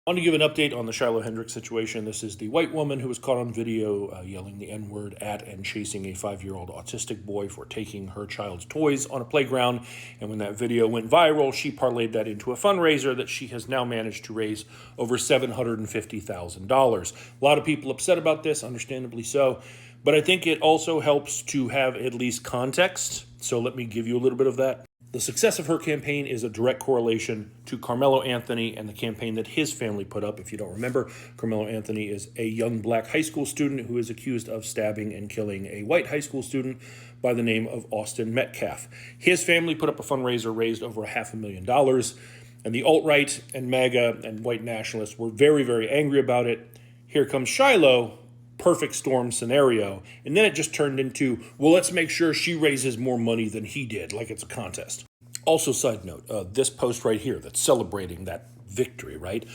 I want to give an update on the Shiloh Hendrix situation. This is the white woman who was caught on video yelling the N-word at and chasing a 5-year-old autistic boy for taking her child's toys on a playground. And when that video went viral, she parlayed that into a fundraiser that she has now managed to raise over $750,000. A lot of people upset about this, understandably so. But I think it also helps to have at least context. So let me give you a little bit of that. The success of her campaign is a direct correlation to Carmelo Anthony and the campaign that his family put up. If you don't remember, Carmelo Anthony is a young black high school student who is accused of stabbing and killing a white high school student by the name of Austin Metcalf. His family put up a fundraiser, raised over $500,000, and the alt-right and MAGA and white nationalists were very, very angry about it. Here comes Shiloh. Perfect storm scenario. And then it just turned into, well, let's make sure she raises more money than he did, like it's a contest. Also, side note, this post right here that's celebrating that victory, right?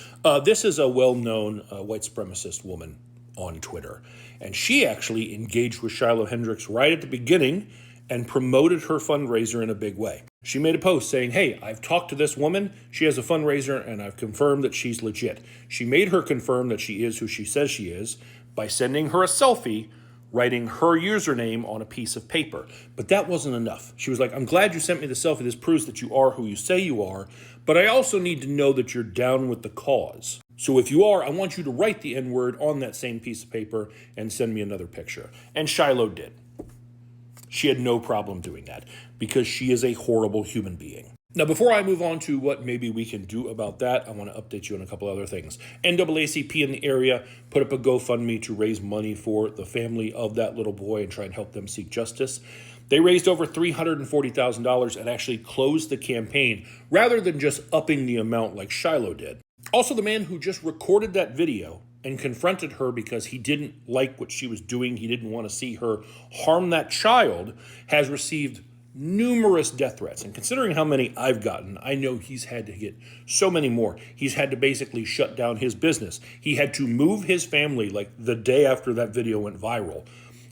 This is a well-known white supremacist woman on Twitter. And she actually engaged with Shiloh Hendrix right at the beginning and promoted her fundraiser in a big way. She made a post saying, hey, I've talked to this woman. She has a fundraiser and I've confirmed that she's legit. She made her confirm that she is who she says she is by sending her a selfie, writing her username on a piece of paper. But that wasn't enough. She was like, I'm glad you sent me the selfie. This proves that you are who you say you are, but I also need to know that you're down with the cause. So if you are, I want you to write the N-word on that same piece of paper and send me another picture. And Shiloh did. She had no problem doing that because she is a horrible human being. Now, before I move on to what maybe we can do about that, I want to update you on a couple other things. NAACP in the area put up a GoFundMe to raise money for the family of that little boy and try and help them seek justice. They raised over $340,000 and actually closed the campaign rather than just upping the amount like Shiloh did. Also, the man who just recorded that video and confronted her because he didn't like what she was doing, he didn't want to see her harm that child, has received numerous death threats. And considering how many I've gotten, I know he's had to get so many more. He's had to basically shut down his business. He had to move his family like the day after that video went viral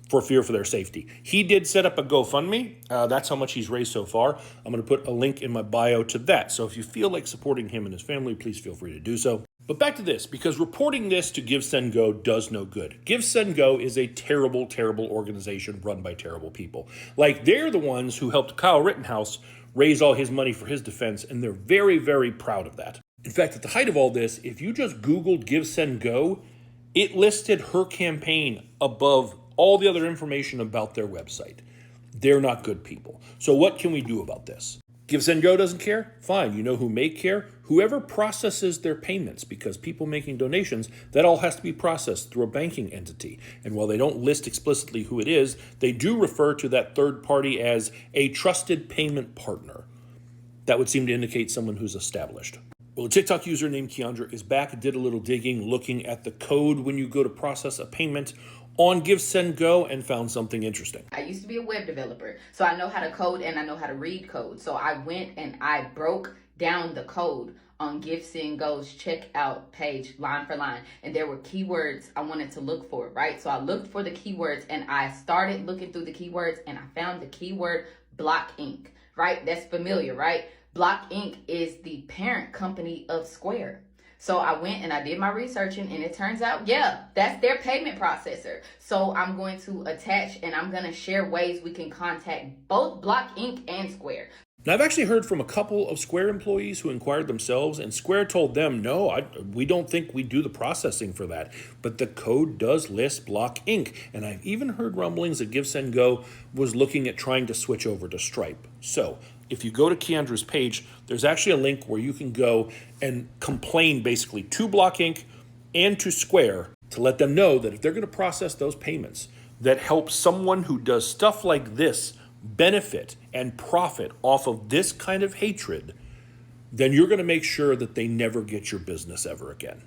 for fear for their safety. He did set up a GoFundMe. That's how much he's raised so far. I'm going to put a link in my bio to that. So if you feel like supporting him and his family, please feel free to do so. But back to this, because reporting this to GiveSendGo does no good. GiveSendGo is a terrible, terrible organization run by terrible people. Like, they're the ones who helped Kyle Rittenhouse raise all his money for his defense, and they're very, very proud of that. In fact, at the height of all this, if you just Googled GiveSendGo, it listed her campaign above all the other information about their website. They're not good people. So what can we do about this? GiveSendGo doesn't care? Fine. You know who may care? Whoever processes their payments, because people making donations, that all has to be processed through a banking entity. And while they don't list explicitly who it is, they do refer to that third party as a trusted payment partner. That would seem to indicate someone who's established. Well, a TikTok user named Keandra is back, did a little digging, looking at the code when you go to process a payment on GiveSendGo, and found something interesting. I used to be a web developer, so I know how to code and I know how to read code. So I went and I broke down the code on GiveSendGo's checkout page line for line. And there were keywords I wanted to look for, right? So I looked for the keywords and I started looking through the keywords and I found the keyword Block Inc., right? That's familiar, right? Block Inc. is the parent company of Square. So I went and I did my researching and it turns out, yeah, that's their payment processor. So I'm going to attach and I'm going to share ways we can contact both Block Inc. and Square. Now, I've actually heard from a couple of Square employees who inquired themselves, and Square told them, no, we don't think we do the processing for that. But the code does list Block Inc. And I've even heard rumblings that GiveSendGo was looking at trying to switch over to Stripe. So if you go to Keandra's page, there's actually a link where you can go and complain basically to Block Inc. and to Square to let them know that if they're going to process those payments that help someone who does stuff like this benefit and profit off of this kind of hatred, then you're going to make sure that they never get your business ever again.